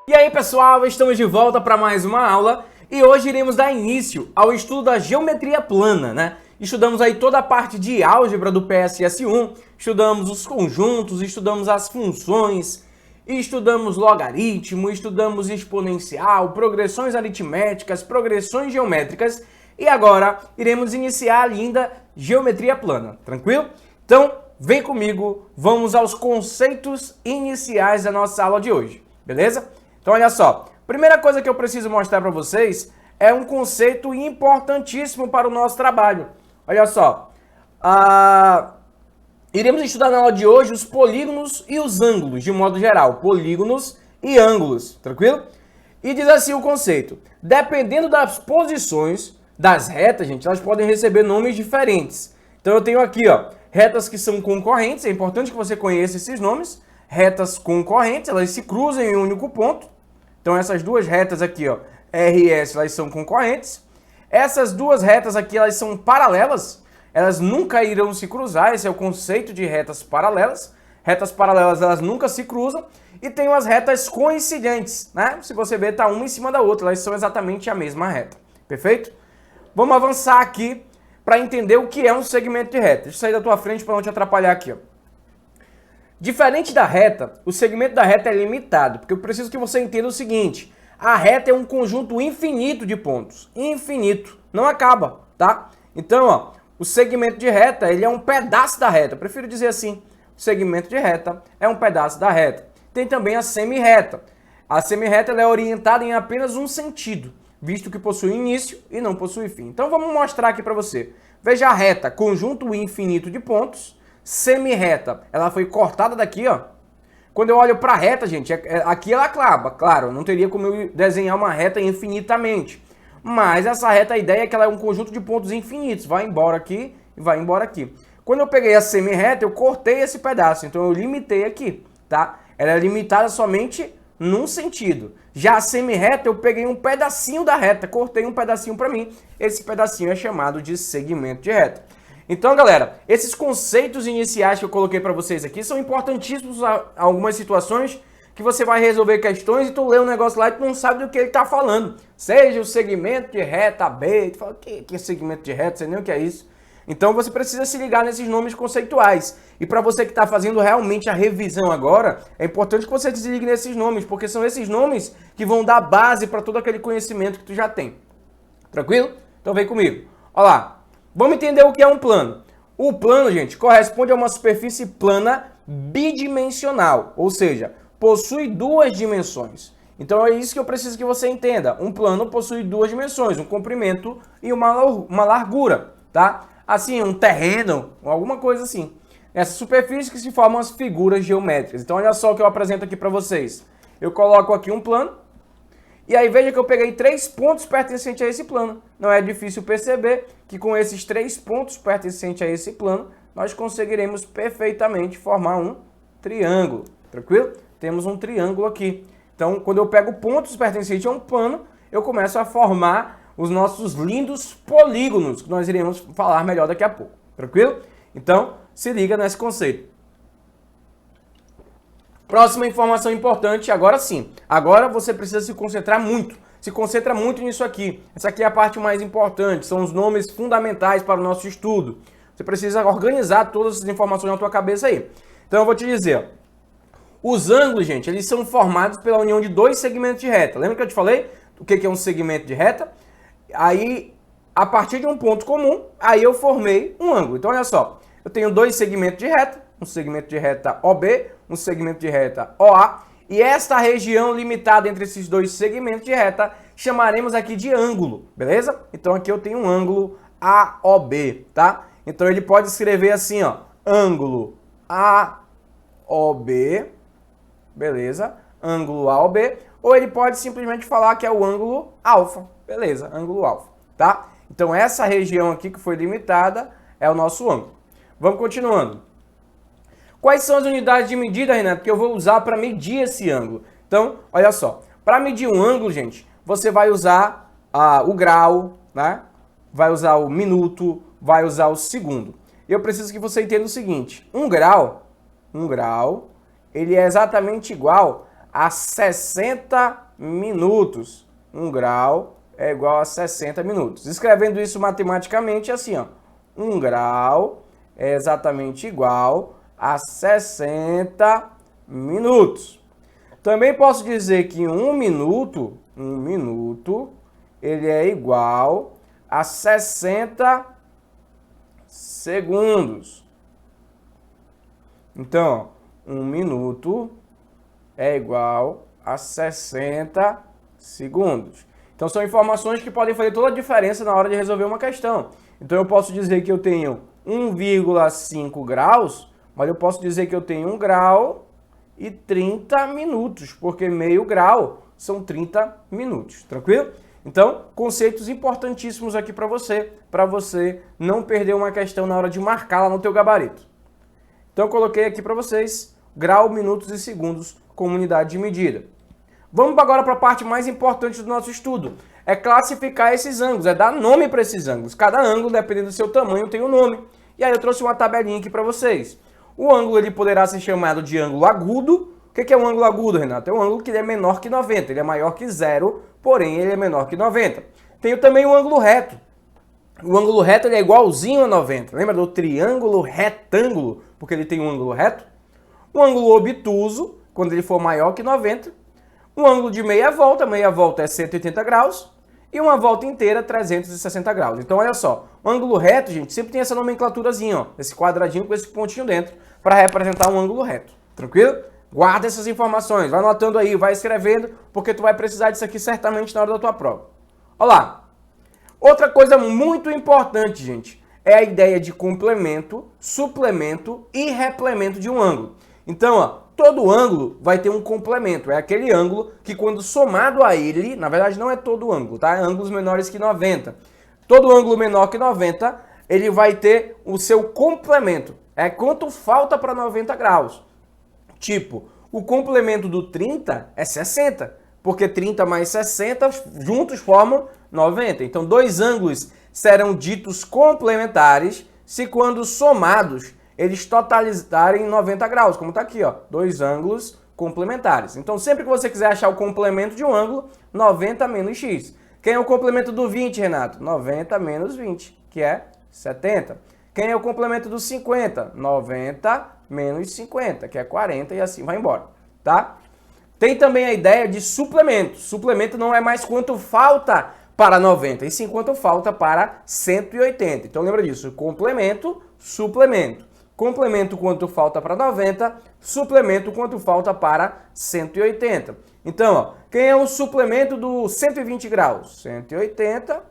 E aí pessoal, estamos de volta para mais uma aula e hoje iremos dar início ao estudo da geometria plana, né? Estudamos aí toda a parte de álgebra do PSS1, estudamos os conjuntos, estudamos as funções, estudamos logaritmo, estudamos exponencial, progressões aritméticas, progressões geométricas e agora iremos iniciar ainda geometria plana, tranquilo? Então, vem comigo, vamos aos conceitos iniciais da nossa aula de hoje, beleza? Então, olha só, primeira coisa que eu preciso mostrar para vocês é um conceito importantíssimo para o nosso trabalho. Olha só, iremos estudar na aula de hoje os polígonos e os ângulos, de modo geral, polígonos e ângulos, tranquilo? E diz assim o conceito, dependendo das posições das retas, gente, elas podem receber nomes diferentes. Então, eu tenho aqui, ó, retas que são concorrentes, é importante que você conheça esses nomes, retas concorrentes, elas se cruzam em um único ponto. Então, essas duas retas aqui, ó, R e S, elas são concorrentes. Essas duas retas aqui, elas são paralelas. Elas nunca irão se cruzar. Esse é o conceito de retas paralelas. Retas paralelas, elas nunca se cruzam. E tem as retas coincidentes, né? Se você ver, tá uma em cima da outra. Elas são exatamente a mesma reta. Perfeito? Vamos avançar aqui para entender o que é um segmento de reta. Deixa eu sair da tua frente para não te atrapalhar aqui, ó. Diferente da reta, o segmento da reta é limitado, porque eu preciso que você entenda o seguinte, a reta é um conjunto infinito de pontos, infinito, não acaba, tá? Então, ó, o segmento de reta, ele é um pedaço da reta, eu prefiro dizer assim, o segmento de reta é um pedaço da reta. Tem também a semirreta. A semirreta ela é orientada em apenas um sentido, visto que possui início e não possui fim. Então, vamos mostrar aqui para você. Veja a reta, conjunto infinito de pontos. Semirreta, ela foi cortada daqui, ó. Quando eu olho para a reta, gente, aqui ela acaba. Claro, não teria como eu desenhar uma reta infinitamente. Mas essa reta, a ideia é que ela é um conjunto de pontos infinitos. Vai embora aqui e vai embora aqui. Quando eu peguei a semirreta, eu cortei esse pedaço. Então eu limitei aqui, tá? Ela é limitada somente num sentido. Já a semirreta, eu peguei um pedacinho da reta, cortei um pedacinho para mim. Esse pedacinho é chamado de segmento de reta. Então, galera, esses conceitos iniciais que eu coloquei para vocês aqui são importantíssimos a algumas situações que você vai resolver questões e tu lê um negócio lá e tu não sabe do que ele está falando. Seja o segmento de reta B, tu fala, o que é segmento de reta? Você nem o que é isso. Então, você precisa se ligar nesses nomes conceituais. E para você que está fazendo realmente a revisão agora, é importante que você se ligue nesses nomes, porque são esses nomes que vão dar base para todo aquele conhecimento que tu já tem. Tranquilo? Então, vem comigo. Olha lá. Vamos entender o que é um plano. O plano, gente, corresponde a uma superfície plana bidimensional, ou seja, possui duas dimensões. Então é isso que eu preciso que você entenda. Um plano possui duas dimensões, um comprimento e uma largura, tá? Assim, um terreno, alguma coisa assim. Essa superfície que se formam as figuras geométricas. Então olha só o que eu apresento aqui para vocês. Eu coloco aqui um plano. E aí veja que eu peguei 3 pontos pertencentes a esse plano. Não é difícil perceber que com esses 3 pontos pertencentes a esse plano, nós conseguiremos perfeitamente formar um triângulo. Tranquilo? Temos um triângulo aqui. Então, quando eu pego pontos pertencentes a um plano, eu começo a formar os nossos lindos polígonos, que nós iremos falar melhor daqui a pouco. Tranquilo? Então, se liga nesse conceito. Próxima informação importante, agora sim. Agora você precisa se concentrar muito. Se concentra muito nisso aqui. Essa aqui é a parte mais importante. São os nomes fundamentais para o nosso estudo. Você precisa organizar todas essas informações na tua cabeça aí. Então eu vou te dizer. Os ângulos, gente, eles são formados pela união de dois segmentos de reta. Lembra que eu te falei o que é um segmento de reta? Aí, a partir de um ponto comum, aí eu formei um ângulo. Então olha só. Eu tenho dois segmentos de reta. Um segmento de reta OB, um segmento de reta OA, e esta região limitada entre esses dois segmentos de reta chamaremos aqui de ângulo, beleza? Então aqui eu tenho um ângulo AOB, tá? Então ele pode escrever assim, ó, ângulo AOB, beleza? Ângulo AOB, ou ele pode simplesmente falar que é o ângulo alfa, beleza? Ângulo alfa, tá? Então essa região aqui que foi limitada é o nosso ângulo. Vamos continuando. Quais são as unidades de medida, Renato, que eu vou usar para medir esse ângulo? Então, olha só. Para medir um ângulo, gente, você vai usar o grau, né? Vai usar o minuto, vai usar o segundo. Eu preciso que você entenda o seguinte. Um grau, ele é exatamente igual a 60 minutos. 1 grau é igual a 60 minutos. Escrevendo isso matematicamente, assim, ó. 1 grau é exatamente igual a 60 minutos. Também posso dizer que 1 minuto, ele é igual a 60 segundos. Então, 1 minuto é igual a 60 segundos. Então, são informações que podem fazer toda a diferença na hora de resolver uma questão. Então, eu posso dizer que eu tenho 1,5 graus, mas eu posso dizer que eu tenho 1 grau e 30 minutos, porque meio grau são 30 minutos, tranquilo? Então, conceitos importantíssimos aqui para você não perder uma questão na hora de marcá-la no teu gabarito. Então, eu coloquei aqui para vocês grau, minutos e segundos como unidade de medida. Vamos agora para a parte mais importante do nosso estudo. É classificar esses ângulos, é dar nome para esses ângulos. Cada ângulo, dependendo do seu tamanho, tem um nome. E aí eu trouxe uma tabelinha aqui para vocês. O ângulo ele poderá ser chamado de ângulo agudo. O que é um ângulo agudo, Renato? É um ângulo que ele é menor que 90. Ele é maior que 0, porém ele é menor que 90. Tenho também o ângulo reto. O ângulo reto ele é igualzinho a 90. Lembra do triângulo retângulo? Porque ele tem um ângulo reto. O ângulo obtuso, quando ele for maior que 90. Um ângulo de meia volta é 180 graus. E uma volta inteira, 360 graus. Então, olha só, o ângulo reto, gente, sempre tem essa nomenclaturazinha, ó, esse quadradinho com esse pontinho dentro, para representar um ângulo reto. Tranquilo? Guarda essas informações, vai anotando aí, vai escrevendo, porque tu vai precisar disso aqui certamente na hora da tua prova. Olha lá. Outra coisa muito importante, gente, é a ideia de complemento, suplemento e replemento de um ângulo. Então, ó, todo ângulo vai ter um complemento. É aquele ângulo que quando somado a ele, na verdade não é todo ângulo, tá? É ângulos menores que 90. Todo ângulo menor que 90, ele vai ter o seu complemento. É quanto falta para 90 graus. Tipo, o complemento do 30 é 60, porque 30 mais 60 juntos formam 90. Então, dois ângulos serão ditos complementares se quando somados eles totalizarem 90 graus, como está aqui, ó, dois ângulos complementares. Então, sempre que você quiser achar o complemento de um ângulo, 90 menos x. Quem é o complemento do 20, Renato? 90 menos 20, que é 70. Quem é o complemento do 50? 90 menos 50, que é 40, e assim vai embora, tá? Tem também a ideia de suplemento. Suplemento não é mais quanto falta para 90, e sim quanto falta para 180. Então, lembra disso, complemento, suplemento. Complemento quanto falta para 90, suplemento quanto falta para 180. Então, ó, quem é o suplemento do 120 graus? 180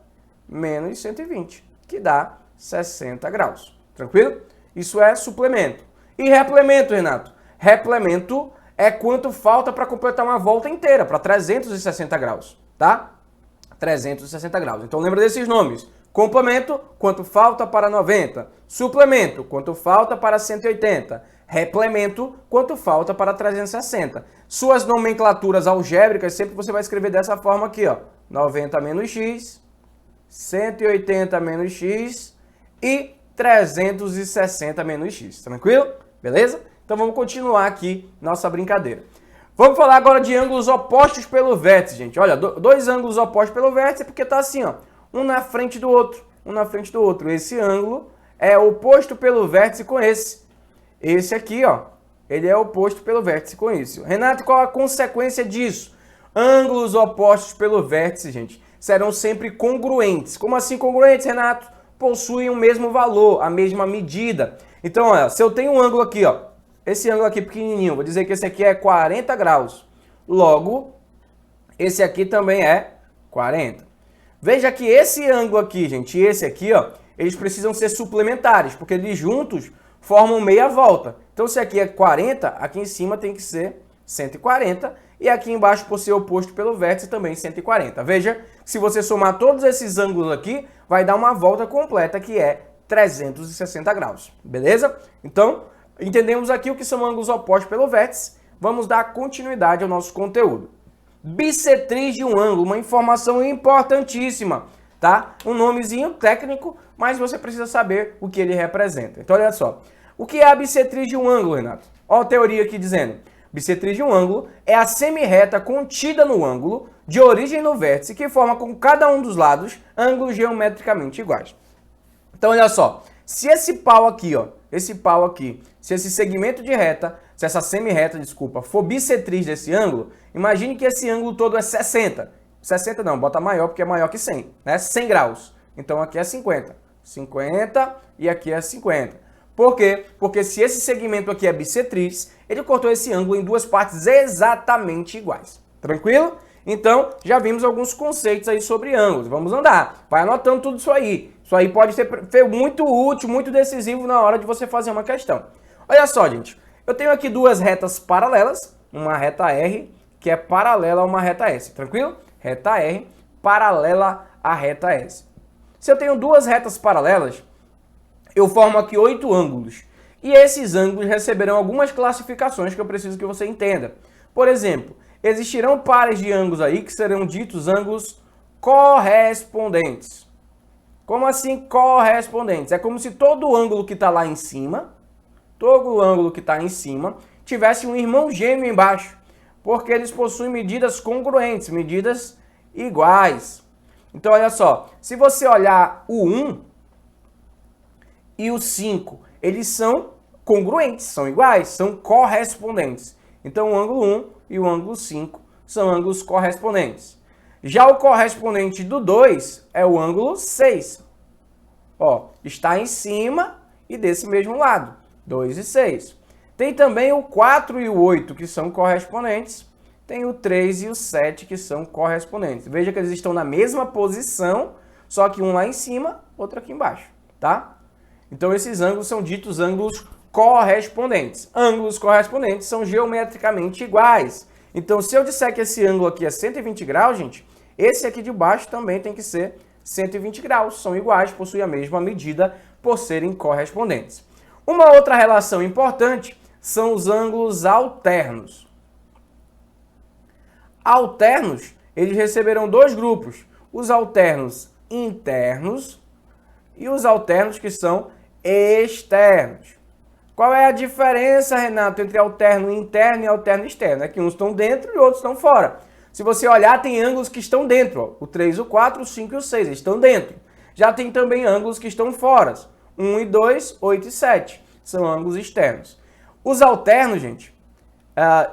menos 120, que dá 60 graus. Tranquilo? Isso é suplemento. E replemento, Renato? Replemento é quanto falta para completar uma volta inteira, para 360 graus, tá? 360 graus. Então, lembra desses nomes. Complemento, quanto falta para 90. Suplemento, quanto falta para 180. Replemento, quanto falta para 360. Suas nomenclaturas algébricas, sempre você vai escrever dessa forma aqui, ó. 90 menos x, 180 menos x e 360 menos x. Tranquilo? Beleza? Então vamos continuar aqui nossa brincadeira. Vamos falar agora de ângulos opostos pelo vértice, gente. Olha, dois ângulos opostos pelo vértice porque tá assim, ó. Um na frente do outro, um na frente do outro. Esse ângulo é oposto pelo vértice com esse. Esse aqui, ó, ele é oposto pelo vértice com esse. Renato, qual a consequência disso? Ângulos opostos pelo vértice, gente, serão sempre congruentes. Como assim congruentes, Renato? Possuem o mesmo valor, a mesma medida. Então, olha, se eu tenho um ângulo aqui, ó, esse ângulo aqui pequenininho, vou dizer que esse aqui é 40 graus. Logo, esse aqui também é 40. Veja que esse ângulo aqui, gente, e esse aqui, ó, eles precisam ser suplementares, porque eles juntos formam meia volta. Então, se aqui é 40, aqui em cima tem que ser 140, e aqui embaixo, por ser oposto pelo vértice, também 140. Veja, se você somar todos esses ângulos aqui, vai dar uma volta completa, que é 360 graus, beleza? Então, entendemos aqui o que são ângulos opostos pelo vértice. Vamos dar continuidade ao nosso conteúdo. Bissetriz de um ângulo, uma informação importantíssima, tá? Um nomezinho técnico, mas você precisa saber o que ele representa. Então, olha só. O que é a bissetriz de um ângulo, Renato? Olha a teoria aqui dizendo. bissetriz de um ângulo é a semirreta contida no ângulo de origem no vértice que forma com cada um dos lados ângulos geometricamente iguais. Então, olha só, se esse pau aqui, ó, se esse segmento de reta, se essa semirreta, desculpa, for bissetriz desse ângulo, imagine que esse ângulo todo é 60. 60 não, bota maior porque é maior que 100, né? 100 graus. Então aqui é 50. 50 e aqui é 50. Por quê? Porque se esse segmento aqui é bissetriz, ele cortou esse ângulo em duas partes exatamente iguais. Tranquilo? Então, já vimos alguns conceitos aí sobre ângulos. Vamos andar. Vai anotando tudo isso aí. Isso aí pode ser muito útil, muito decisivo na hora de você fazer uma questão. Olha só, gente. Eu tenho aqui duas retas paralelas. Uma reta R, que é paralela a uma reta S. Tranquilo? Reta R, paralela à reta S. Se eu tenho duas retas paralelas, eu formo aqui 8 ângulos. E esses ângulos receberão algumas classificações que eu preciso que você entenda. Por exemplo, existirão pares de ângulos aí que serão ditos ângulos correspondentes. Como assim correspondentes? É como se todo ângulo que está lá em cima, tivesse um irmão gêmeo embaixo, porque eles possuem medidas congruentes, medidas iguais. Então, olha só, se você olhar o 1 e o 5, eles são congruentes, são iguais, são correspondentes. Então, o ângulo 1 e o ângulo 5 são ângulos correspondentes. Já o correspondente do 2 é o ângulo 6. Ó, está em cima e desse mesmo lado, 2 e 6. Tem também o 4 e o 8, que são correspondentes. Tem o 3 e o 7, que são correspondentes. Veja que eles estão na mesma posição, só que um lá em cima, outro aqui embaixo, tá? Então, esses ângulos são ditos ângulos correspondentes. Ângulos correspondentes são geometricamente iguais. Então, se eu disser que esse ângulo aqui é 120 graus, gente, esse aqui de baixo também tem que ser 120 graus. São iguais, possuem a mesma medida por serem correspondentes. Uma outra relação importante são os ângulos alternos. Alternos, eles receberão dois grupos, os alternos internos e os alternos que são externos. Qual é a diferença, Renato, entre alterno interno e alterno externo? É que uns estão dentro e outros estão fora. Se você olhar, tem ângulos que estão dentro, ó. O 3, o 4, o 5 e o 6 estão dentro. Já tem também ângulos que estão fora, 1 e 2, 8 e 7, são ângulos externos. Os alternos, gente,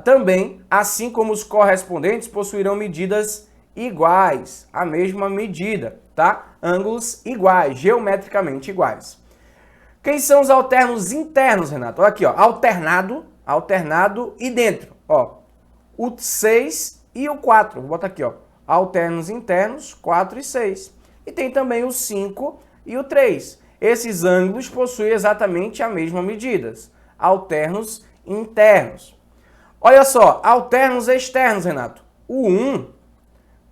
também, assim como os correspondentes, possuirão medidas iguais, a mesma medida, tá? Ângulos iguais, geometricamente iguais. Quem são os alternos internos, Renato? Olha aqui, ó, alternado e dentro, ó, o 6 e o 4, vou botar aqui, ó, alternos internos, 4 e 6. E tem também o 5 e o 3. Esses ângulos possuem exatamente a mesma medida, alternos internos. Olha só, alternos externos, Renato. O 1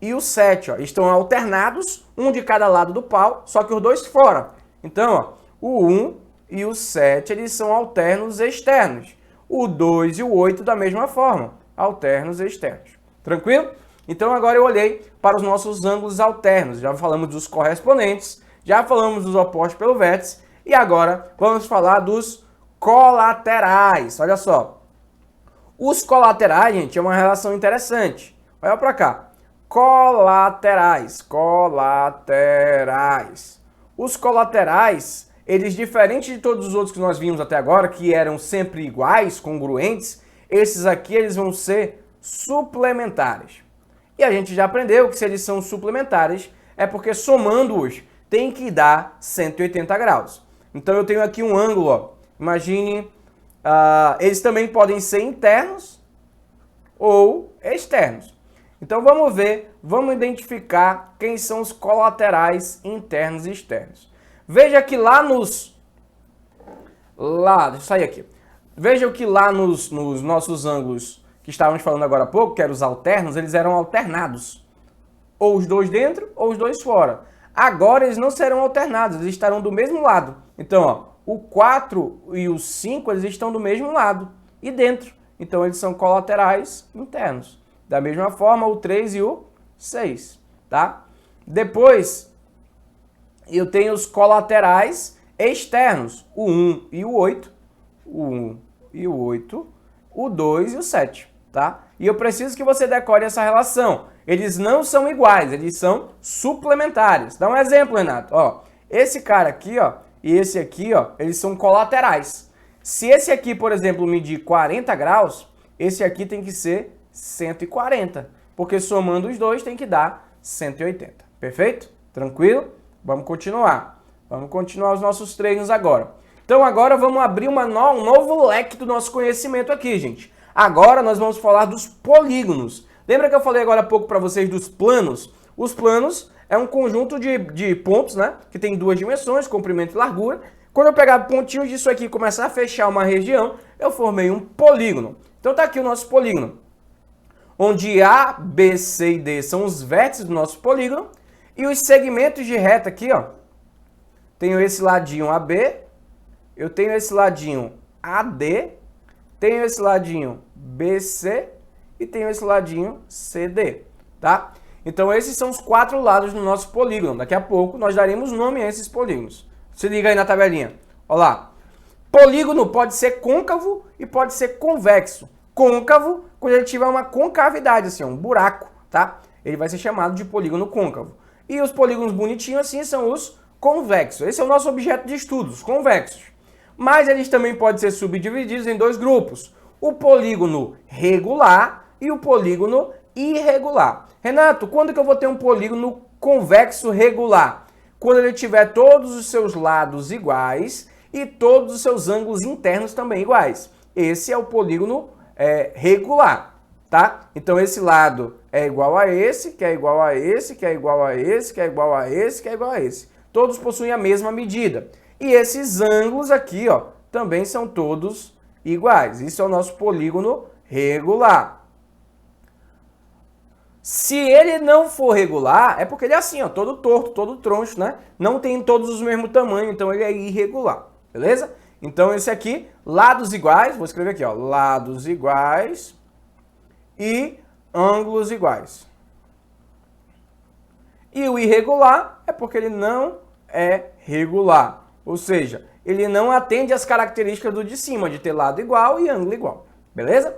e o 7, ó, estão alternados, um de cada lado do pau, só que os dois fora. Então, ó, o 1 e o 7, eles são alternos externos. O 2 e o 8 da mesma forma, alternos externos. Tranquilo? Então, agora eu olhei para os nossos ângulos alternos. Já falamos dos correspondentes, já falamos dos opostos pelo vértice, e agora vamos falar dos colaterais. Olha só. Os colaterais, gente, é uma relação interessante. Olha para cá. Colaterais. Os colaterais, eles, diferente de todos os outros que nós vimos até agora, que eram sempre iguais, congruentes, esses aqui eles vão ser suplementares. E a gente já aprendeu que se eles são suplementares, é porque somando-os tem que dar 180 graus. Então eu tenho aqui um ângulo, ó. Imagine, eles também podem ser internos ou externos. Então vamos ver, vamos identificar quem são os colaterais internos e externos. Veja que deixa eu sair aqui. Veja que lá nos nossos ângulos que estávamos falando agora há pouco, que eram os alternos, eles eram alternados. Ou os dois dentro, ou os dois fora. Agora eles não serão alternados, eles estarão do mesmo lado. Então, ó, o 4 e o 5, eles estão do mesmo lado e dentro. Então, eles são colaterais internos. Da mesma forma, o 3 e o 6, tá? Depois, eu tenho os colaterais externos, o 1 e o 8. O 1 e o 8, o 2 e o 7, tá? E eu preciso que você decore essa relação. Eles não são iguais, eles são suplementares. Dá um exemplo, Renato. Ó, esse cara aqui, ó, e esse aqui, ó, eles são colaterais. Se esse aqui, por exemplo, medir 40 graus, esse aqui tem que ser 140, porque somando os dois tem que dar 180. Perfeito? Tranquilo? Vamos continuar. Vamos continuar os nossos treinos agora. Então agora vamos abrir um novo leque do nosso conhecimento aqui, gente. Agora nós vamos falar dos polígonos. Lembra que eu falei agora há pouco para vocês dos planos? Os planos é um conjunto de pontos, né? Que tem duas dimensões, comprimento e largura. Quando eu pegar pontinhos disso aqui e começar a fechar uma região, eu formei um polígono. Então tá aqui o nosso polígono, onde A, B, C e D são os vértices do nosso polígono. E os segmentos de reta aqui, ó. Tenho esse ladinho AB, eu tenho esse ladinho AD, tenho esse ladinho BC e tenho esse ladinho CD, tá? Então esses são os 4 lados do nosso polígono. Daqui a pouco nós daremos nome a esses polígonos. Se liga aí na tabelinha. Olha lá. Polígono pode ser côncavo e pode ser convexo. Côncavo, quando ele tiver uma concavidade, assim, um buraco, tá? Ele vai ser chamado de polígono côncavo. E os polígonos bonitinhos assim são os convexos. Esse é o nosso objeto de estudo, os convexos. Mas eles também podem ser subdivididos em 2 grupos. O polígono regular e o polígono irregular. Renato, quando que eu vou ter um polígono convexo regular? Quando ele tiver todos os seus lados iguais e todos os seus ângulos internos também iguais. Esse é o polígono regular, tá? Então esse lado é igual a esse, que é igual a esse, que é igual a esse, que é igual a esse, que é igual a esse. Todos possuem a mesma medida. E esses ângulos aqui, ó, também são todos iguais. Isso é o nosso polígono regular. Se ele não for regular, é porque ele é assim, ó, todo torto, todo troncho, né? Não tem todos os mesmo tamanho, então ele é irregular, beleza? Então esse aqui, lados iguais, vou escrever aqui, ó, lados iguais e ângulos iguais. E o irregular é porque ele não é regular, ou seja, ele não atende às características do de cima, de ter lado igual e ângulo igual, beleza?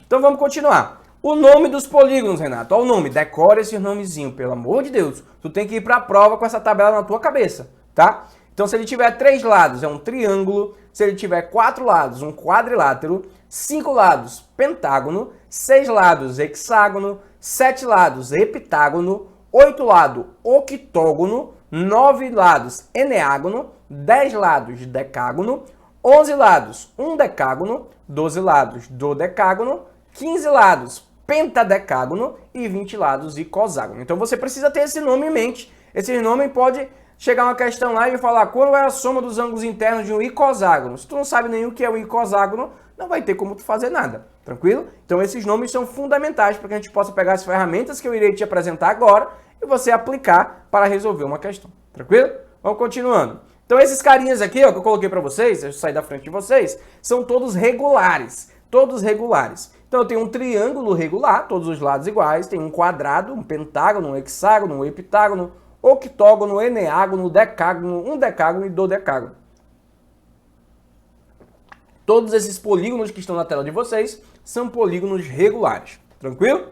Então vamos continuar. O nome dos polígonos, Renato. Olha o nome, decora esse nomezinho, pelo amor de Deus. Tu tem que ir para a prova com essa tabela na tua cabeça, tá? Então se ele tiver 3 lados, é um triângulo. Se ele tiver 4 lados, um quadrilátero. 5 lados, pentágono. 6 lados, hexágono. 7 lados, heptágono. 8 lados, octógono. 9 lados, eneágono. 10 lados, decágono. 11 lados, um decágono. 12 lados, dodecágono. 15 lados, pentadecágono e 20 lados icosságono. Então você precisa ter esse nome em mente. Esse nome pode chegar uma questão lá e falar qual é a soma dos ângulos internos de um icosságono. Se tu não sabe nem o que é um icosságono, não vai ter como tu fazer nada, tranquilo? Então esses nomes são fundamentais para que a gente possa pegar as ferramentas que eu irei te apresentar agora e você aplicar para resolver uma questão, tranquilo? Vamos continuando. Então esses carinhas aqui, ó, que eu coloquei para vocês, deixa eu sair da frente de vocês, são todos regulares, todos regulares. Então eu tenho um triângulo regular, todos os lados iguais, tem um quadrado, um pentágono, um hexágono, um heptágono, octógono, eneágono, decágono, um decágono e dodecágono. Todos esses polígonos que estão na tela de vocês são polígonos regulares, tranquilo?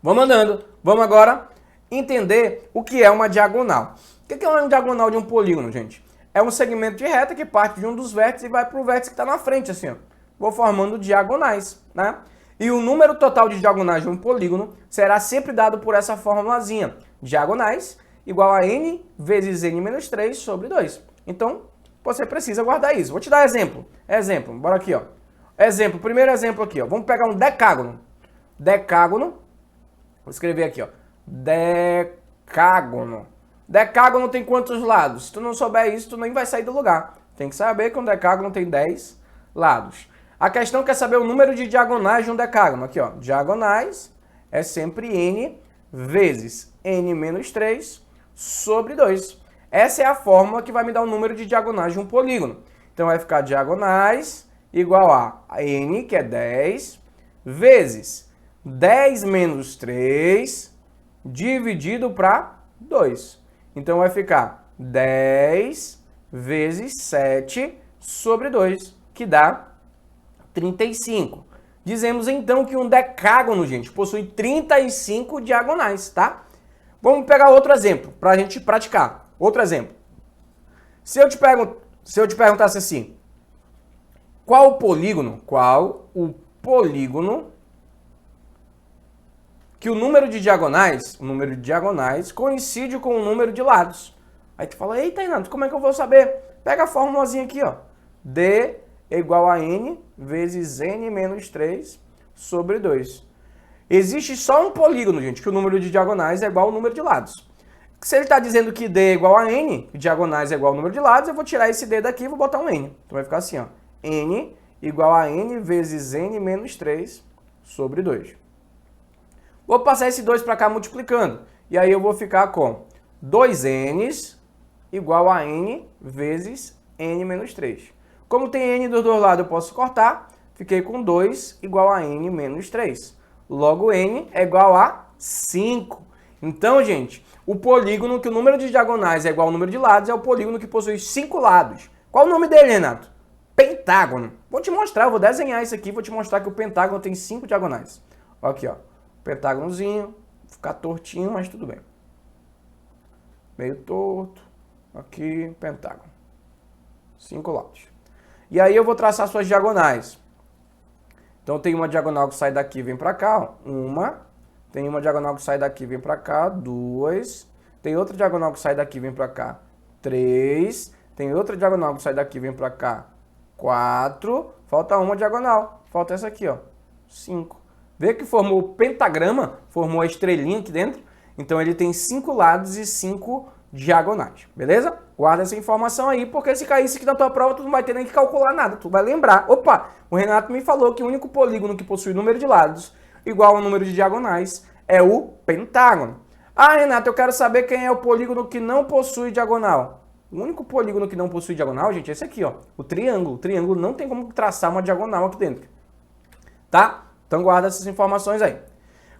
Vamos andando. Vamos agora entender o que é uma diagonal. O que é uma diagonal de um polígono, gente? É um segmento de reta que parte de um dos vértices e vai para o vértice que está na frente, assim, ó. Vou formando diagonais, né? E o número total de diagonais de um polígono será sempre dado por essa formulazinha. Diagonais igual a n vezes n menos 3 sobre 2. Então, você precisa guardar isso. Vou te dar exemplo. Exemplo, bora aqui, ó. Exemplo, primeiro exemplo aqui, ó. Vamos pegar um decágono. Decágono, vou escrever aqui, ó. Decágono. Decágono tem quantos lados? Se tu não souber isso, tu nem vai sair do lugar. Tem que saber que um decágono tem 10 lados. A questão quer saber o número de diagonais de um decágono. Aqui, ó, diagonais é sempre n vezes n menos 3 sobre 2. Essa é a fórmula que vai me dar o número de diagonais de um polígono. Então vai ficar diagonais igual a n, que é 10, vezes 10 menos 3 dividido para 2. Então vai ficar 10 vezes 7 sobre 2, que dá 35. Dizemos então que um decágono, gente, possui 35 diagonais, tá? Vamos pegar outro exemplo para a gente praticar. Outro exemplo. Se eu te perguntasse assim, qual o polígono que o número de diagonais coincide com o número de lados? Aí tu fala, eita, Renato, como é que eu vou saber? Pega a formulazinha aqui, ó. D é igual a N vezes N menos 3 sobre 2. Existe só um polígono, gente, que o número de diagonais é igual ao número de lados. Se ele está dizendo que D é igual a N, diagonais é igual ao número de lados, eu vou tirar esse D daqui e vou botar um N. Então vai ficar assim, ó. N igual a N vezes N menos 3 sobre 2. Vou passar esse 2 para cá multiplicando. E aí eu vou ficar com 2N igual a N vezes N menos 3. Como tem N dos dois lados, eu posso cortar. Fiquei com 2 igual a N menos 3. Logo, N é igual a 5. Então, gente, o polígono que o número de diagonais é igual ao número de lados é o polígono que possui 5 lados. Qual o nome dele, Renato? Pentágono. Vou te mostrar, eu vou desenhar isso aqui, vou te mostrar que o pentágono tem 5 diagonais. Aqui, ó. Pentágonozinho, ficar tortinho, mas tudo bem. Meio torto. Aqui, pentágono. 5 lados. E aí eu vou traçar suas diagonais. Então tem uma diagonal que sai daqui e vem para cá, ó. Uma. Tem uma diagonal que sai daqui e vem para cá, 2. Tem outra diagonal que sai daqui e vem para cá, 3. Tem outra diagonal que sai daqui e vem para cá, 4. Falta uma diagonal. Falta essa aqui, ó, 5. Vê que formou o pentagrama, formou a estrelinha aqui dentro. Então ele tem 5 lados e 5 diagonais, beleza? Guarda essa informação aí, porque se cair isso aqui na tua prova, tu não vai ter nem que calcular nada. Tu vai lembrar. Opa, o Renato me falou que o único polígono que possui número de lados igual ao número de diagonais é o pentágono. Ah, Renato, eu quero saber quem é o polígono que não possui diagonal. O único polígono que não possui diagonal, gente, é esse aqui, ó, o triângulo. O triângulo não tem como traçar uma diagonal aqui dentro. Tá? Então guarda essas informações aí.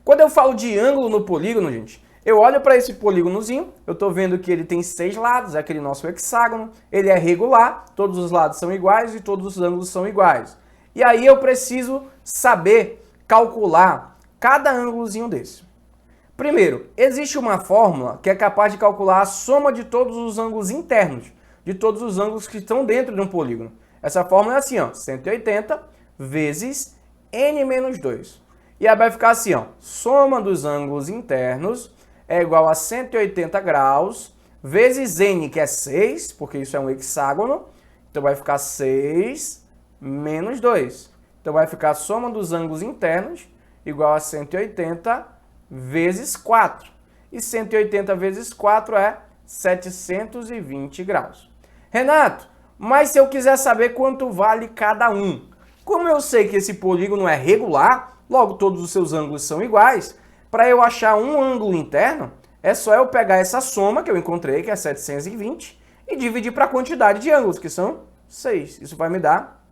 Quando eu falo de ângulo no polígono, gente, eu olho para esse polígonozinho, eu estou vendo que ele tem 6 lados, é aquele nosso hexágono, ele é regular, todos os lados são iguais e todos os ângulos são iguais. E aí eu preciso saber calcular cada ângulozinho desse. Primeiro, existe uma fórmula que é capaz de calcular a soma de todos os ângulos internos, de todos os ângulos que estão dentro de um polígono. Essa fórmula é assim, ó, 180 vezes N menos 2. E aí vai ficar assim, ó, soma dos ângulos internos é igual a 180 graus vezes N, que é 6, porque isso é um hexágono. Então vai ficar 6 menos 2. Então vai ficar a soma dos ângulos internos igual a 180 vezes 4. E 180 vezes 4 é 720 graus. Renato, mas se eu quiser saber quanto vale cada um? Como eu sei que esse polígono é regular, logo todos os seus ângulos são iguais, para eu achar um ângulo interno, é só eu pegar essa soma que eu encontrei, que é 720, e dividir para a quantidade de ângulos, que são 6. Isso vai me dar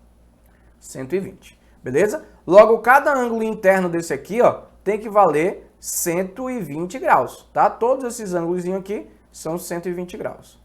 120. Beleza? Logo, cada ângulo interno desse aqui, ó, tem que valer 120 graus, tá? Todos esses ângulos aqui são 120 graus.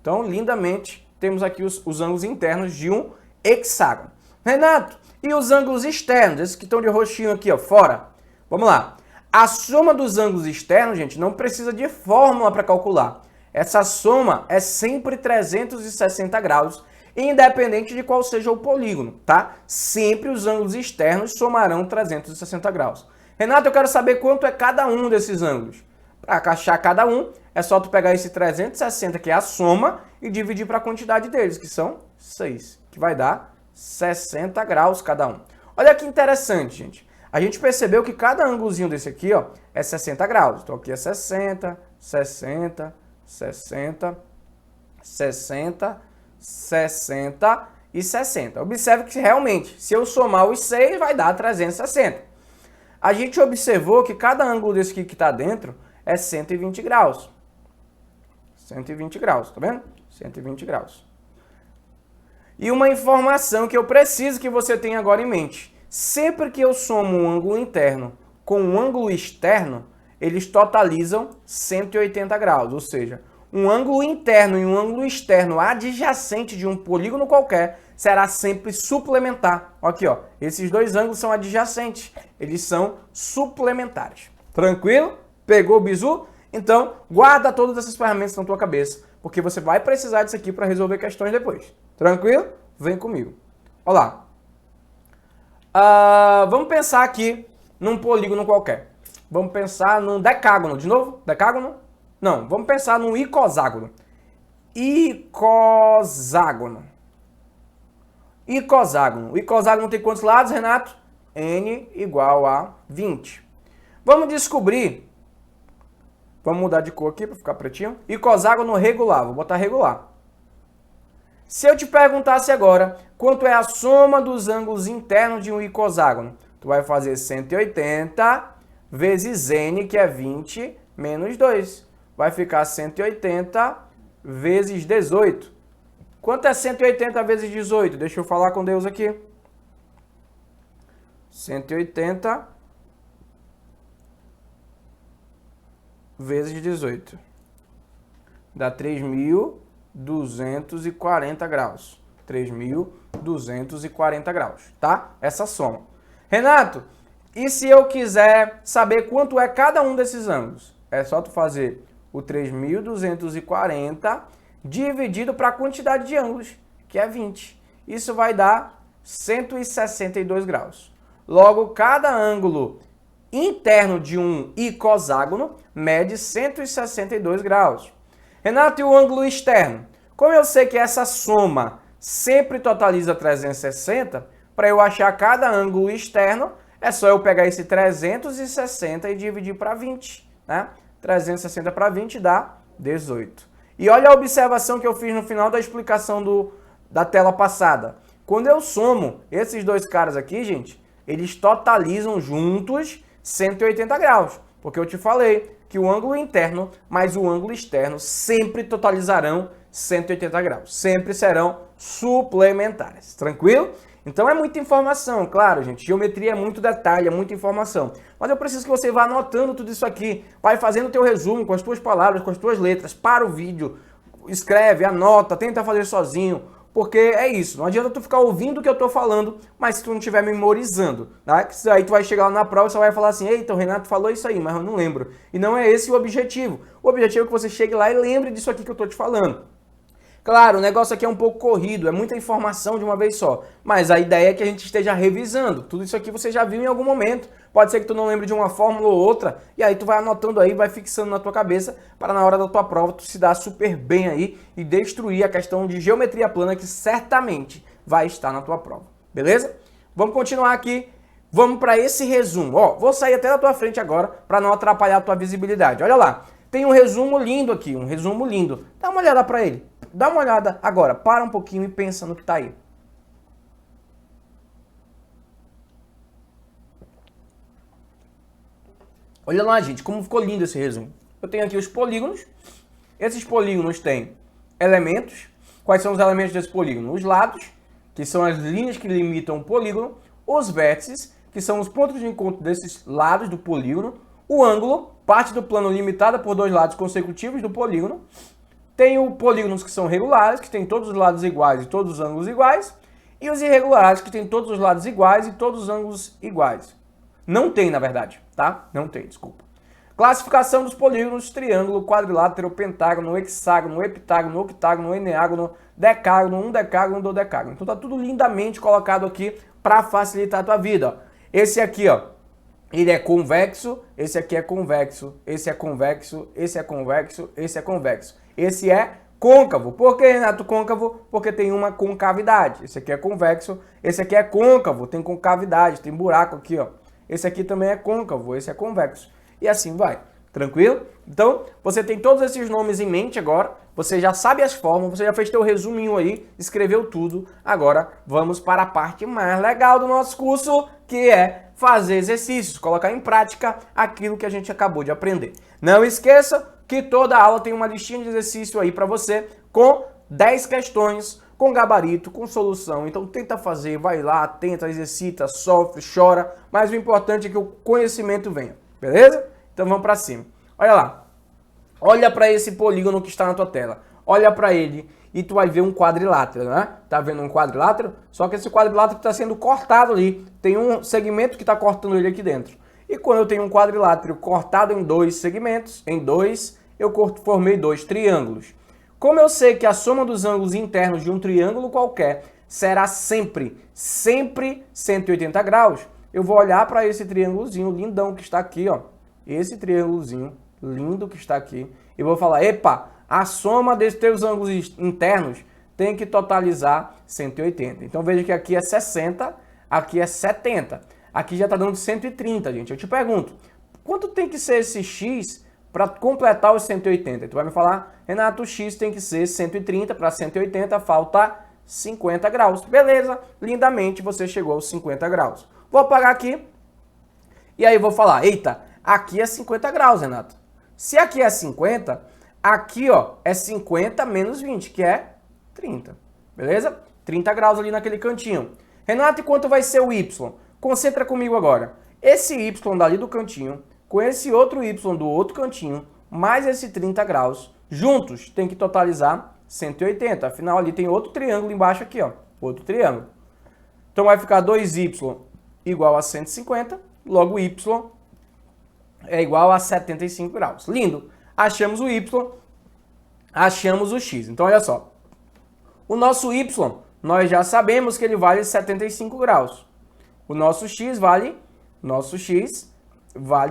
Então, lindamente, temos aqui os ângulos internos de um hexágono. Renato, e os ângulos externos, esses que estão de roxinho aqui, ó, fora? Vamos lá. A soma dos ângulos externos, gente, não precisa de fórmula para calcular. Essa soma é sempre 360 graus, independente de qual seja o polígono, tá? Sempre os ângulos externos somarão 360 graus. Renato, eu quero saber quanto é cada um desses ângulos. Para achar cada um, é só tu pegar esse 360, que é a soma, e dividir para a quantidade deles, que são 6, que vai dar 60 graus cada um. Olha que interessante, gente. A gente percebeu que cada ângulozinho desse aqui, ó, é 60 graus. Então aqui é 60, 60, 60, 60, 60 e 60. Observe que realmente, se eu somar os 6, vai dar 360. A gente observou que cada ângulo desse aqui que está dentro é 120 graus. 120 graus, tá vendo? 120 graus. E uma informação que eu preciso que você tenha agora em mente. Sempre que eu somo um ângulo interno com um ângulo externo, eles totalizam 180 graus. Ou seja, um ângulo interno e um ângulo externo adjacente de um polígono qualquer será sempre suplementar. Aqui, ó, esses dois ângulos são adjacentes, eles são suplementares. Tranquilo? Pegou o bizu? Então, guarda todas essas ferramentas na tua cabeça, porque você vai precisar disso aqui para resolver questões depois. Tranquilo? Vem comigo. Olha lá. Vamos pensar aqui num polígono qualquer. Vamos pensar num decágono. De novo? Decágono? Não, vamos pensar num icoságono. Icoságono. Icoságono. O icoságono tem quantos lados, Renato? N igual a 20. Vamos descobrir. Vamos mudar de cor aqui para ficar pretinho. Icoságono regular. Vou botar regular. Se eu te perguntasse agora quanto é a soma dos ângulos internos de um icoságono, tu vai fazer 180 vezes N, que é 20, menos 2. Vai ficar 180 vezes 18. Quanto é 180 vezes 18? Deixa eu falar com Deus aqui. 180 vezes 18. Dá 3.240 graus. 3.240 graus, tá? Essa soma. Renato, e se eu quiser saber quanto é cada um desses ângulos? É só tu fazer o 3.240 dividido para a quantidade de ângulos, que é 20. Isso vai dar 162 graus. Logo, cada ângulo interno de um icoságono mede 162 graus. Renato, e o ângulo externo? Como eu sei que essa soma sempre totaliza 360, para eu achar cada ângulo externo, é só eu pegar esse 360 e dividir para 20, né? 360 para 20 dá 18. E olha a observação que eu fiz no final da explicação da tela passada. Quando eu somo esses dois caras aqui, gente, eles totalizam juntos 180 graus. Porque eu te falei que o ângulo interno mais o ângulo externo sempre totalizarão 180 graus. Sempre serão suplementares. Tranquilo? Então é muita informação, claro, gente. Geometria é muito detalhe, é muita informação. Mas eu preciso que você vá anotando tudo isso aqui. Vai fazendo o teu resumo com as tuas palavras, com as tuas letras. Para o vídeo, escreve, anota, tenta fazer sozinho. Porque é isso, não adianta tu ficar ouvindo o que eu tô falando, mas se tu não estiver memorizando, tá? Que aí tu vai chegar lá na prova e você vai falar assim, eita, o Renato falou isso aí, mas eu não lembro. E não é esse o objetivo. O objetivo é que você chegue lá e lembre disso aqui que eu tô te falando. Claro, o negócio aqui é um pouco corrido, é muita informação de uma vez só, mas a ideia é que a gente esteja revisando. Tudo isso aqui você já viu em algum momento. Pode ser que tu não lembre de uma fórmula ou outra, e aí tu vai anotando aí, vai fixando na tua cabeça, para na hora da tua prova tu se dar super bem aí e destruir a questão de geometria plana que certamente vai estar na tua prova. Beleza? Vamos continuar aqui. Vamos para esse resumo. Ó, vou sair até da tua frente agora para não atrapalhar a tua visibilidade. Olha lá, tem um resumo lindo aqui, um resumo lindo. Dá uma olhada para ele. Dá uma olhada agora, para um pouquinho e pensa no que está aí. Olha lá, gente, como ficou lindo esse resumo. Eu tenho aqui os polígonos. Esses polígonos têm elementos. Quais são os elementos desse polígono? Os lados, que são as linhas que limitam o polígono. Os vértices, que são os pontos de encontro desses lados do polígono. O ângulo, parte do plano limitada por dois lados consecutivos do polígono. Tem os polígonos que são regulares, que tem todos os lados iguais e todos os ângulos iguais. E os irregulares, que tem todos os lados iguais e todos os ângulos iguais. Não tem, na verdade, tá? Não tem, desculpa. Classificação dos polígonos: triângulo, quadrilátero, pentágono, hexágono, heptágono, octágono, eneágono, decágono, um decágono, dodecágono. Então tá tudo lindamente colocado aqui para facilitar a tua vida. Ó. Esse aqui, ó, ele é convexo, esse aqui é convexo, esse é convexo, esse é convexo, esse é convexo. Esse é côncavo. Por que, Renato, côncavo? Porque tem uma concavidade. Esse aqui é convexo, esse aqui é côncavo, tem concavidade, tem buraco aqui, ó. Esse aqui também é côncavo, esse é convexo. E assim vai. Tranquilo? Então, você tem todos esses nomes em mente agora, você já sabe as fórmulas, você já fez teu resuminho aí, escreveu tudo. Agora, vamos para a parte mais legal do nosso curso, que é fazer exercícios, colocar em prática aquilo que a gente acabou de aprender. Não esqueça que toda aula tem uma listinha de exercício aí para você com 10 questões, com gabarito, com solução. Então tenta fazer, vai lá, tenta, exercita, sofre, chora, mas o importante é que o conhecimento venha, beleza? Então vamos para cima. Olha lá, olha para esse polígono que está na tua tela, olha para ele e tu vai ver um quadrilátero, né? Tá vendo um quadrilátero? Só que esse quadrilátero está sendo cortado ali. Tem um segmento que está cortando ele aqui dentro. E quando eu tenho um quadrilátero cortado em dois segmentos, eu formei dois triângulos. Como eu sei que a soma dos ângulos internos de um triângulo qualquer será sempre 180 graus, eu vou olhar para esse triângulozinho lindão que está aqui, ó. Esse triângulozinho lindo que está aqui. E vou falar, epa, a soma desses teus ângulos internos tem que totalizar 180. Então veja que aqui é 60, aqui é 70. Aqui já está dando 130, gente. Eu te pergunto, quanto tem que ser esse x para completar os 180? E tu vai me falar, Renato, o x tem que ser 130 para 180, falta 50 graus. Beleza, lindamente você chegou aos 50 graus. Vou apagar aqui e aí vou falar, eita, aqui é 50 graus, Renato. Se aqui é 50, aqui ó, é 50 menos 20, que é 30. Beleza? 30 graus ali naquele cantinho. Renato, e quanto vai ser o y? Concentra comigo agora. Esse y dali do cantinho, com esse outro y do outro cantinho, mais esse 30 graus, juntos tem que totalizar 180. Afinal, ali tem outro triângulo embaixo aqui, ó. Outro triângulo. Então vai ficar 2y igual a 150, logo y é igual a 75 graus. Lindo! Achamos o y, achamos o x. Então, olha só. O nosso y, nós já sabemos que ele vale 75 graus. O nosso x vale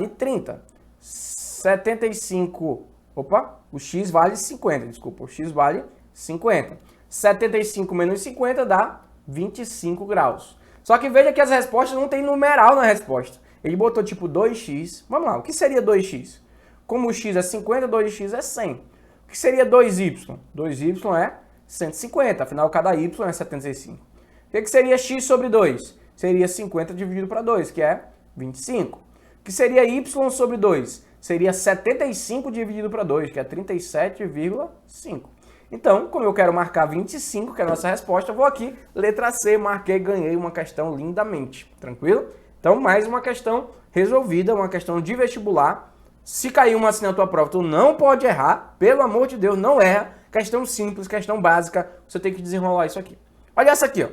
30. 75, o x vale 50, desculpa, o x vale 50. 75 menos 50 dá 25 graus. Só que veja que as respostas não tem numeral na resposta. Ele botou tipo 2x. Vamos lá, o que seria 2x? Como o x é 50, 2x é 100. O que seria 2y? 2y é 150, afinal cada y é 75. O que seria x sobre 2? Seria 50 dividido para 2, que é 25. O que seria y sobre 2? Seria 75 dividido para 2, que é 37,5. Então, como eu quero marcar 25, que é a nossa resposta, eu vou aqui, letra C, marquei, ganhei uma questão lindamente. Tranquilo? Então, mais uma questão resolvida, uma questão de vestibular. Se cair uma assim na tua prova, tu não pode errar. Pelo amor de Deus, não erra. Questão simples, questão básica. Você tem que desenrolar isso aqui. Olha essa aqui, ó.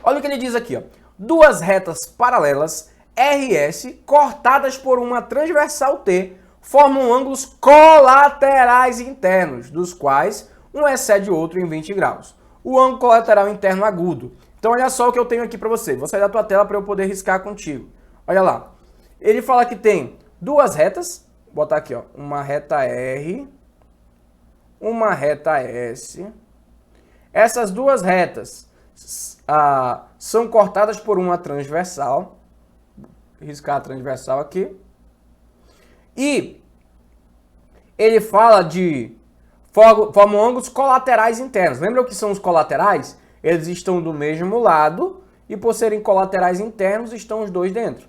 Olha o que ele diz aqui, ó. Duas retas paralelas, RS, cortadas por uma transversal T, formam ângulos colaterais internos, dos quais um excede o outro em 20 graus. O ângulo colateral interno agudo. Então, olha só o que eu tenho aqui para você. Vou sair da tua tela para eu poder riscar contigo. Olha lá. Ele fala que tem duas retas. Vou botar aqui, ó. Uma reta R, uma reta S. Essas duas retas são cortadas por uma transversal. Vou riscar a transversal aqui. E ele fala de formam ângulos colaterais internos. Lembra o que são os colaterais? Eles estão do mesmo lado e por serem colaterais internos estão os dois dentro.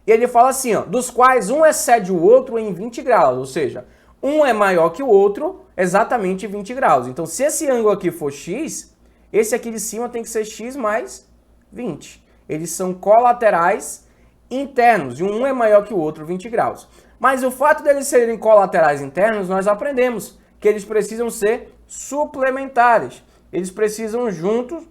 E ele fala assim, ó, dos quais um excede o outro em 20 graus, ou seja, um é maior que o outro exatamente 20 graus. Então, se esse ângulo aqui for x, esse aqui de cima tem que ser x mais 20. Eles são colaterais internos e um é maior que o outro 20 graus. Mas o fato deles serem colaterais internos, nós aprendemos que eles precisam ser suplementares. Eles precisam juntos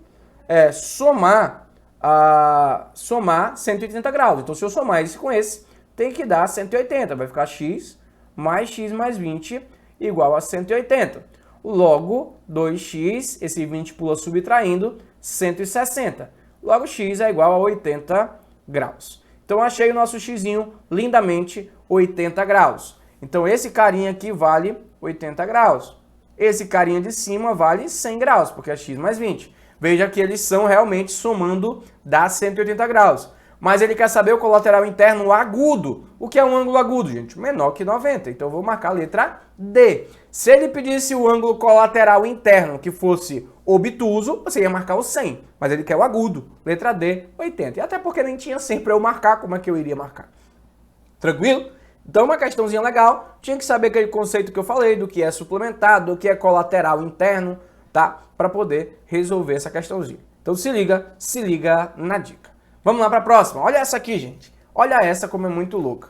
somar 180 graus. Então, se eu somar esse com esse, tem que dar 180. Vai ficar x mais 20 igual a 180. Logo, 2x, esse 20 pula subtraindo, 160. Logo, x é igual a 80 graus. Então, achei o nosso xzinho lindamente 80 graus. Então, esse carinha aqui vale 80 graus. Esse carinha de cima vale 100 graus, porque é x mais 20. Veja que eles são realmente somando, dá 180 graus. Mas ele quer saber o colateral interno agudo. O que é um ângulo agudo, gente? Menor que 90. Então, eu vou marcar a letra D. Se ele pedisse o ângulo colateral interno que fosse obtuso, você ia marcar o 100. Mas ele quer o agudo. Letra D, 80. E até porque nem tinha 100 para eu marcar, como é que eu iria marcar? Tranquilo? Então, uma questãozinha legal, tinha que saber aquele conceito que eu falei, do que é suplementado, do que é colateral interno, tá? Para poder resolver essa questãozinha. Então, se liga na dica. Vamos lá para a próxima. Olha essa aqui, gente. Olha essa como é muito louca.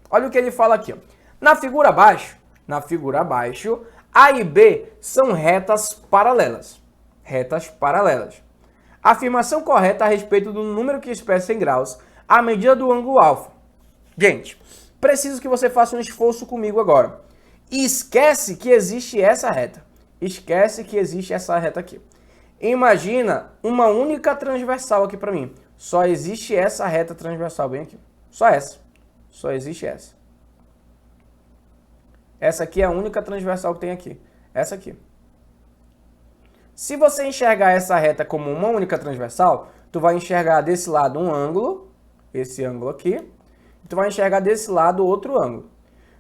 Olha o que ele fala aqui, ó. Na figura abaixo, A e B são retas paralelas. Retas paralelas. Afirmação correta a respeito do número que expressa em graus a medida do ângulo alfa. Gente, preciso que você faça um esforço comigo agora. E esquece que existe essa reta. Esquece que existe essa reta aqui. Imagina uma única transversal aqui para mim. Só existe essa reta transversal bem aqui. Só essa. Só existe essa. Essa aqui é a única transversal que tem aqui. Essa aqui. Se você enxergar essa reta como uma única transversal, tu vai enxergar desse lado um ângulo, esse ângulo aqui, e tu vai enxergar desse lado outro ângulo.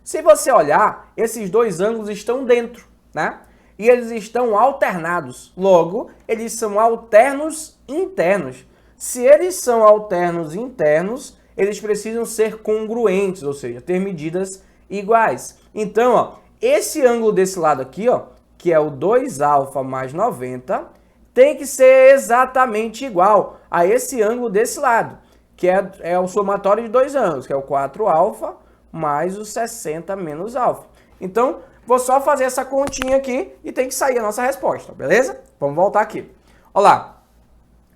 Se você olhar, esses dois ângulos estão dentro, né? E eles estão alternados. Logo, eles são alternos internos. Se eles são alternos internos, eles precisam ser congruentes, ou seja, ter medidas iguais. Então, ó, esse ângulo desse lado aqui, ó, que é o 2α mais 90, tem que ser exatamente igual a esse ângulo desse lado, que é o somatório de dois ângulos, que é o 4α mais o 60 menos α. Então, vou só fazer essa continha aqui e tem que sair a nossa resposta, beleza? Vamos voltar aqui. Olha lá,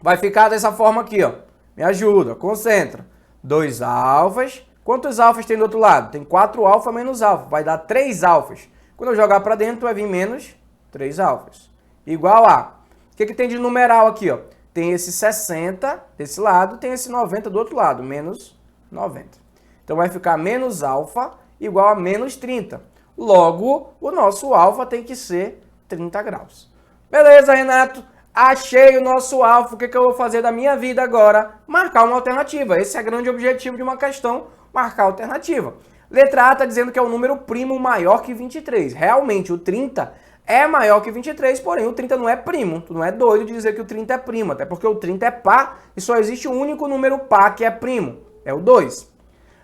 vai ficar dessa forma aqui, ó. Me ajuda, concentra. 2 alfas. Quantos alfas tem do outro lado? Tem 4 alfa menos alfa, vai dar 3 alfas. Quando eu jogar para dentro, vai vir menos 3 alfas. Igual a... O que tem de numeral aqui, ó? Tem esse 60 desse lado, tem esse 90 do outro lado, menos 90. Então vai ficar menos alfa igual a menos 30. Logo, o nosso alfa tem que ser 30 graus. Beleza, Renato? Achei o nosso alfa. O que eu vou fazer da minha vida agora? Marcar uma alternativa. Esse é o grande objetivo de uma questão, marcar a alternativa. Letra A está dizendo que é o número primo maior que 23. Realmente, o 30 é maior que 23, porém o 30 não é primo. Tu não é doido de dizer que o 30 é primo, até porque o 30 é par e só existe um único número par que é primo. É o 2.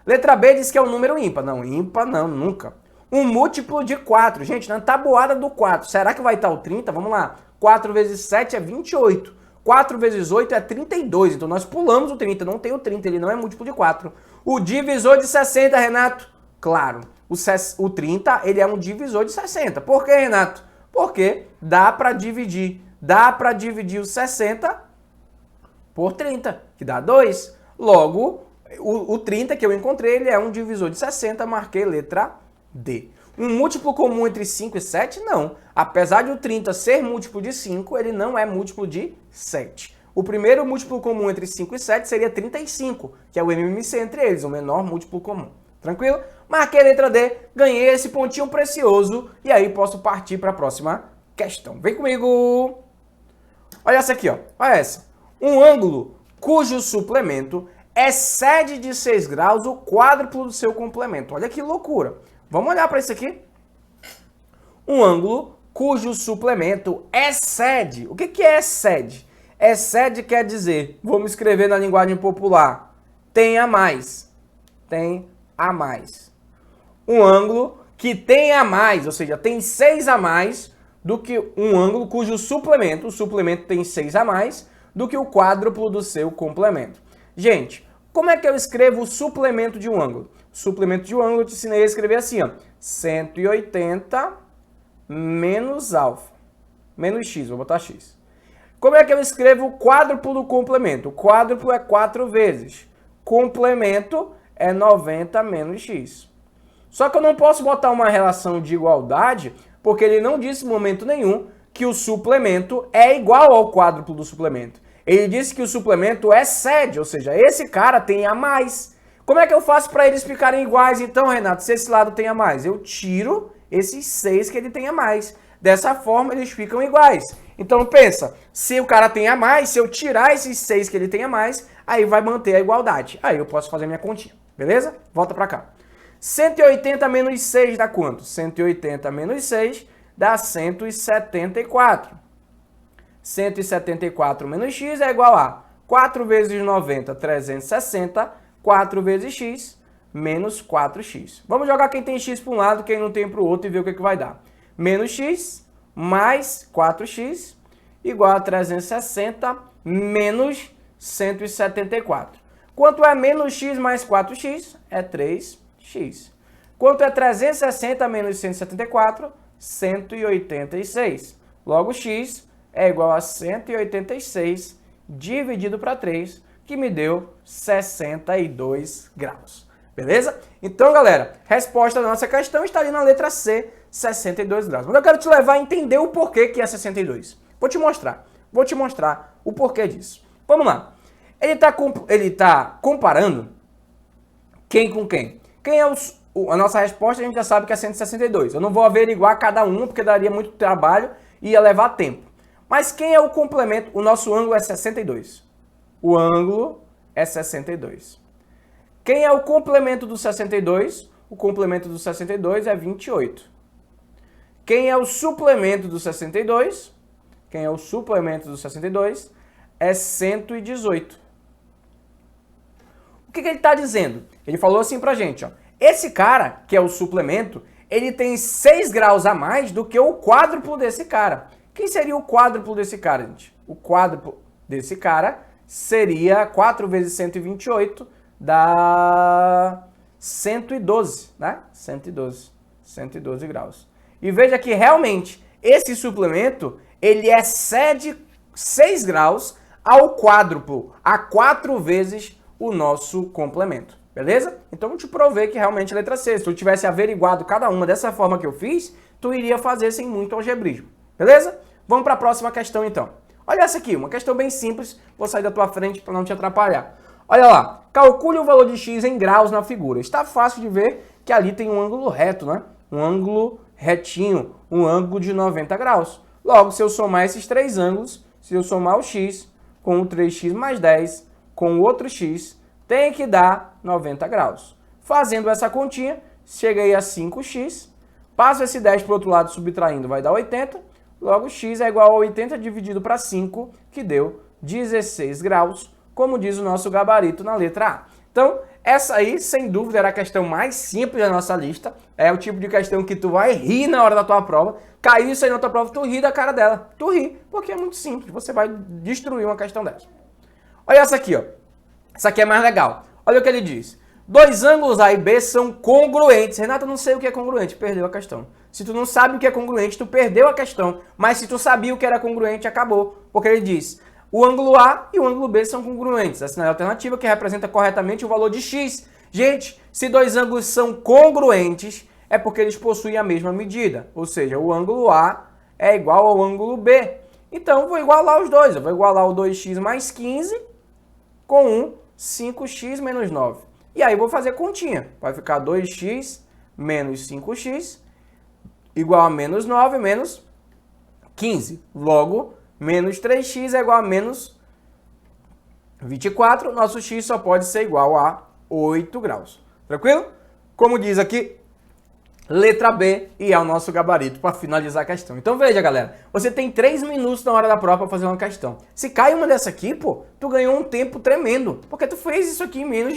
Letra B diz que é o número ímpar. Não, ímpar não, nunca. Um múltiplo de 4. Gente, na tabuada do 4, será que vai estar o 30? Vamos lá. 4 vezes 7 é 28. 4 vezes 8 é 32. Então nós pulamos o 30. Não tem o 30, ele não é múltiplo de 4. O divisor de 60, Renato? Claro. O 30, ele é um divisor de 60. Por que, Renato? Porque dá para dividir. Dá para dividir o 60 por 30, que dá 2. Logo, o 30 que eu encontrei, ele é um divisor de 60. Marquei letra D. Um múltiplo comum entre 5 e 7? Não. Apesar de o 30 ser múltiplo de 5, ele não é múltiplo de 7. O primeiro múltiplo comum entre 5 e 7 seria 35, que é o MMC entre eles, o menor múltiplo comum. Tranquilo? Marquei a letra D, ganhei esse pontinho precioso e aí posso partir para a próxima questão. Vem comigo! Olha essa aqui, ó. Olha essa. Um ângulo cujo suplemento excede de 6 graus o quádruplo do seu complemento. Olha que loucura. Vamos olhar para isso aqui? Um ângulo cujo suplemento excede. O que é excede? Excede quer dizer, vamos escrever na linguagem popular, tem a mais. Tem a mais. Um ângulo que tem a mais, ou seja, tem 6 a mais do que um ângulo cujo suplemento, o suplemento tem 6 a mais do que o quádruplo do seu complemento. Gente, como é que eu escrevo o suplemento de um ângulo? O suplemento de um ângulo eu te ensinei a escrever assim, ó, 180 menos alfa, menos x, vou botar x. Como é que eu escrevo o quádruplo do complemento? O quádruplo é 4 vezes. Complemento é 90 menos x. Só que eu não posso botar uma relação de igualdade, porque ele não disse em momento nenhum que o suplemento é igual ao quádruplo do suplemento. Ele disse que o suplemento excede, ou seja, esse cara tem a mais. Como é que eu faço para eles ficarem iguais então, Renato, se esse lado tem a mais? Eu tiro esses 6 que ele tem a mais. Dessa forma, eles ficam iguais. Então, pensa, se o cara tem a mais, se eu tirar esses 6 que ele tem a mais, aí vai manter a igualdade. Aí eu posso fazer minha continha, beleza? Volta para cá. 180 menos 6 dá quanto? 180 menos 6 dá 174. 174 menos x é igual a 4 vezes 90, 360, 4 vezes x, menos 4x. Vamos jogar quem tem x para um lado, quem não tem para o outro e ver o que vai dar. Menos x mais 4x igual a 360 menos 174. Quanto é menos x mais 4x? É 3x. Quanto é 360 menos 174? 186. Logo, x é igual a 186 dividido para 3, que me deu 62 graus. Beleza? Então, galera, resposta da nossa questão está ali na letra C, 62 graus. Mas eu quero te levar a entender o porquê que é 62. Vou te mostrar o porquê disso. Vamos lá. Ele tá comparando quem com quem? Quem é a nossa resposta a gente já sabe que é 162. Eu não vou averiguar cada um porque daria muito trabalho e ia levar tempo. Mas quem é o complemento? O nosso ângulo é 62. O ângulo é 62. Quem é o complemento do 62? O complemento do 62 é 28. Quem é o suplemento do 62? Quem é o suplemento do 62? É 118. O que ele está dizendo? Ele falou assim pra gente, ó. Esse cara, que é o suplemento, ele tem 6 graus a mais do que o quádruplo desse cara. Quem seria o quádruplo desse cara, gente? O quádruplo desse cara seria 4 vezes 128, dá 112, né? 112 graus. E veja que realmente esse suplemento, ele excede 6 graus ao quádruplo, a 4 vezes o nosso complemento. Beleza? Então eu te provei que realmente é letra C. Se tu tivesse averiguado cada uma dessa forma que eu fiz, tu iria fazer sem muito algebrismo. Beleza? Vamos para a próxima questão então. Olha essa aqui, uma questão bem simples. Vou sair da tua frente para não te atrapalhar. Olha lá. Calcule o valor de x em graus na figura. Está fácil de ver que ali tem um ângulo reto, né? Um ângulo retinho, um ângulo de 90 graus. Logo, se eu somar esses três ângulos, se eu somar o x com o 3x mais 10 com o outro x, tem que dar 90 graus. Fazendo essa continha, cheguei a 5x, passo esse 10 para o outro lado subtraindo, vai dar 80, logo x é igual a 80 dividido para 5, que deu 16 graus, como diz o nosso gabarito na letra A. Então, essa aí, sem dúvida, era a questão mais simples da nossa lista, é o tipo de questão que tu vai rir na hora da tua prova, caiu isso aí na tua prova, tu ri da cara dela, tu ri, porque é muito simples, você vai destruir uma questão dessa. Olha essa aqui, ó. Essa aqui é mais legal. Olha o que ele diz. Dois ângulos A e B são congruentes. Renata, não sei o que é congruente. Perdeu a questão. Se tu não sabe o que é congruente, tu perdeu a questão. Mas se tu sabia o que era congruente, acabou. Porque ele diz, o ângulo A e o ângulo B são congruentes. Essa é a alternativa que representa corretamente o valor de x. Gente, se dois ângulos são congruentes, é porque eles possuem a mesma medida. Ou seja, o ângulo A é igual ao ângulo B. Então, eu vou igualar os dois. Eu vou igualar o 2x mais 15 com 5x menos 9. E aí vou fazer continha. Vai ficar 2x menos 5x igual a menos 9 menos 15. Logo, menos 3x é igual a menos 24. Nosso x só pode ser igual a 8 graus. Tranquilo? Como diz aqui, letra B, e é o nosso gabarito para finalizar a questão. Então veja, galera, você tem 3 minutos na hora da prova para fazer uma questão. Se cai uma dessa aqui, pô, tu ganhou um tempo tremendo, porque tu fez isso aqui em menos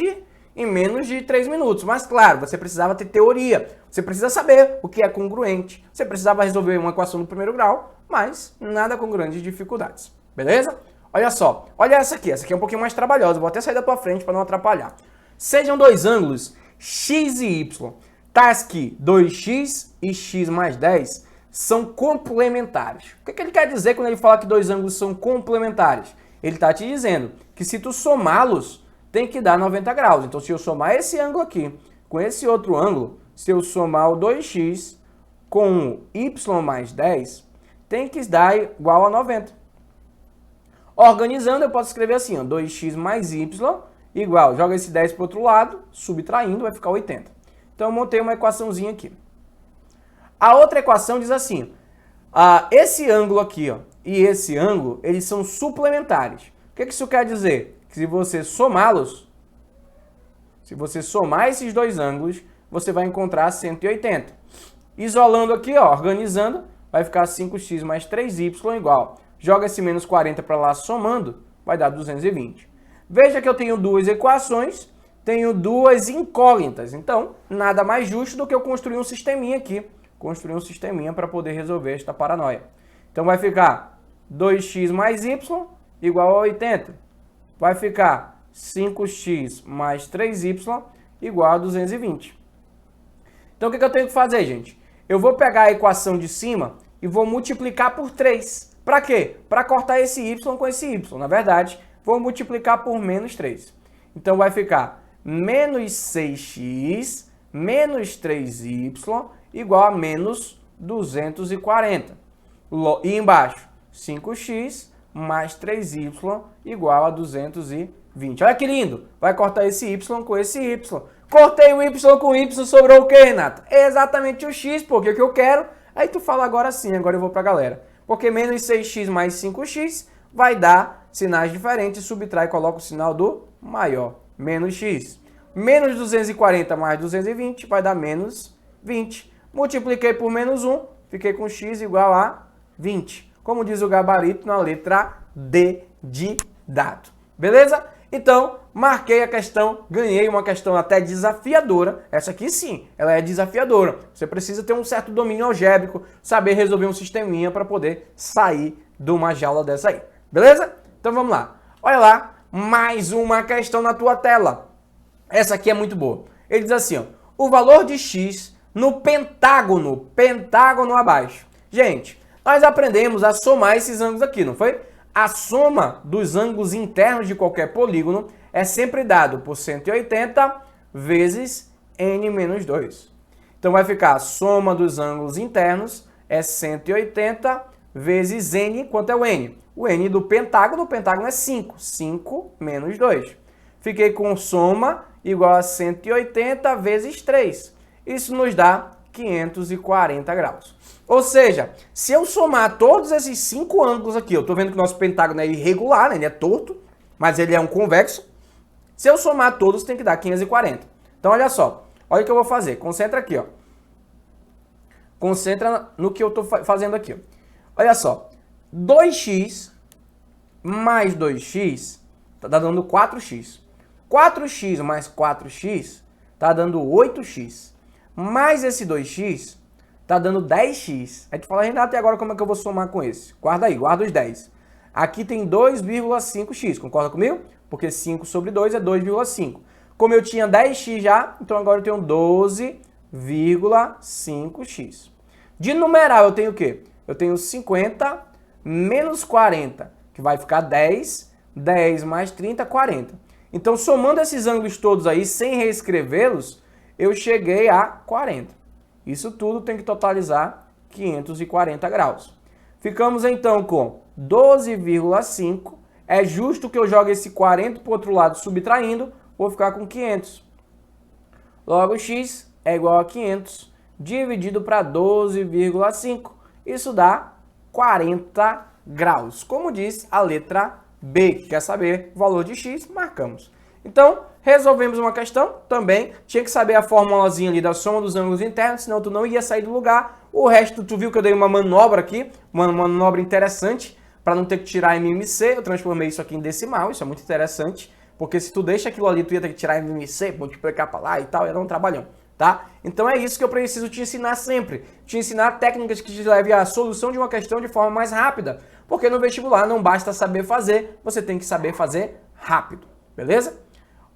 de 3 minutos. Mas claro, você precisava ter teoria, você precisa saber o que é congruente, você precisava resolver uma equação do primeiro grau, mas nada com grandes dificuldades. Beleza? Olha só, olha essa aqui é um pouquinho mais trabalhosa, vou até sair da tua frente para não atrapalhar. Sejam dois ângulos x e y. Tais que 2x e x mais 10 são complementares. O que ele quer dizer quando ele fala que dois ângulos são complementares? Ele está te dizendo que se tu somá-los, tem que dar 90 graus. Então, se eu somar esse ângulo aqui com esse outro ângulo, se eu somar o 2x com o y mais 10, tem que dar igual a 90. Organizando, eu posso escrever assim, ó, 2x mais y igual, joga esse 10 para o outro lado, subtraindo, vai ficar 80. Então, eu montei uma equaçãozinha aqui. A outra equação diz assim, esse ângulo aqui, ó, e esse ângulo, eles são suplementares. O que isso quer dizer? Que se você somá-los, se você somar esses dois ângulos, você vai encontrar 180. Isolando aqui, ó, organizando, vai ficar 5x mais 3y igual. Joga esse menos 40 para lá somando, vai dar 220. Veja que eu tenho duas equações, tenho duas incógnitas. Então, nada mais justo do que eu construir um sisteminha aqui. Construir um sisteminha para poder resolver esta paranoia. Então, vai ficar 2x mais y igual a 80. Vai ficar 5x mais 3y igual a 220. Então, o que eu tenho que fazer, gente? Eu vou pegar a equação de cima e vou multiplicar por 3. Para quê? Para cortar esse y com esse y. Na verdade, vou multiplicar por menos 3. Então vai ficar menos 6x menos 3y igual a menos 240. E embaixo, 5x mais 3y igual a 220. Olha que lindo! Vai cortar esse y com esse y. Cortei o y com y, sobrou o quê, Renato? É exatamente o x, porque é o que eu quero. Aí tu fala agora sim, agora eu vou pra galera. Porque menos 6x mais 5x vai dar sinais diferentes, subtrai e coloca o sinal do maior. Menos x. Menos 240 mais 220 vai dar menos 20. Multipliquei por menos 1, fiquei com x igual a 20. Como diz o gabarito na letra D de dado. Beleza? Então, marquei a questão, ganhei uma questão até desafiadora. Essa aqui sim, ela é desafiadora. Você precisa ter um certo domínio algébrico, saber resolver um sisteminha para poder sair de uma jaula dessa aí. Beleza? Então vamos lá. Olha lá, mais uma questão na tua tela. Essa aqui é muito boa. Ele diz assim, ó, o valor de x no pentágono abaixo. Gente, nós aprendemos a somar esses ângulos aqui, não foi? A soma dos ângulos internos de qualquer polígono é sempre dado por 180 vezes n menos 2. Então vai ficar a soma dos ângulos internos é 180 vezes n. Quanto é o n? O n do pentágono, o pentágono é 5. 5 menos 2. Fiquei com soma igual a 180 vezes 3. Isso nos dá 540 graus. Ou seja, se eu somar todos esses 5 ângulos aqui, eu estou vendo que o nosso pentágono é irregular, né? Ele é torto, mas ele é um convexo. Se eu somar todos, tem que dar 540. Então, olha só. Olha o que eu vou fazer. Concentra aqui, ó. Concentra no que eu estou fazendo aqui. Ó. Olha só. 2x mais 2x está dando 4x. 4x mais 4x está dando 8x. Mais esse 2x está dando 10x. Aí tu fala, Renato, e agora como é que eu vou somar com esse? Guarda aí, guarda os 10. Aqui tem 2,5x, concorda comigo? Porque 5 sobre 2 é 2,5. Como eu tinha 10x já, então agora eu tenho 12,5x. De numeral eu tenho o quê? Eu tenho 50 menos 40, que vai ficar 10. 10 mais 30, 40. Então, somando esses ângulos todos aí, sem reescrevê-los, eu cheguei a 40. Isso tudo tem que totalizar 540 graus. Ficamos então com 12,5. É justo que eu jogue esse 40 para o outro lado subtraindo, vou ficar com 500. Logo, x é igual a 500 dividido para 12,5. Isso dá 40 graus. Como diz a letra B, que quer saber o valor de x, marcamos. Então, resolvemos uma questão, também tinha que saber a formulazinha ali da soma dos ângulos internos, senão tu não ia sair do lugar. O resto, tu viu que eu dei uma manobra aqui, uma manobra interessante, para não ter que tirar MMC, eu transformei isso aqui em decimal, isso é muito interessante, porque se tu deixa aquilo ali, tu ia ter que tirar MMC, multiplicar para lá e tal, ia dar um trabalhão, tá? Então é isso que eu preciso te ensinar sempre, te ensinar técnicas que te levem à solução de uma questão de forma mais rápida, porque no vestibular não basta saber fazer, você tem que saber fazer rápido, beleza?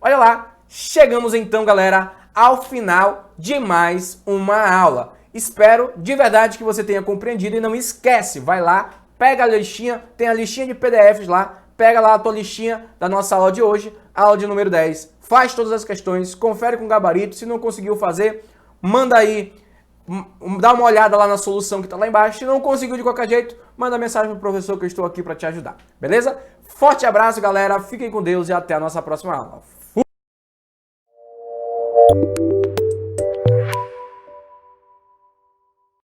Olha lá, chegamos então, galera, ao final de mais uma aula. Espero de verdade que você tenha compreendido e não esquece, vai lá, pega a listinha, tem a listinha de PDFs lá, pega lá a tua listinha da nossa aula de hoje, aula de número 10, faz todas as questões, confere com o gabarito, se não conseguiu fazer, manda aí, dá uma olhada lá na solução que está lá embaixo, se não conseguiu de qualquer jeito, manda mensagem pro professor que eu estou aqui para te ajudar, beleza? Forte abraço, galera, fiquem com Deus e até a nossa próxima aula. Fui!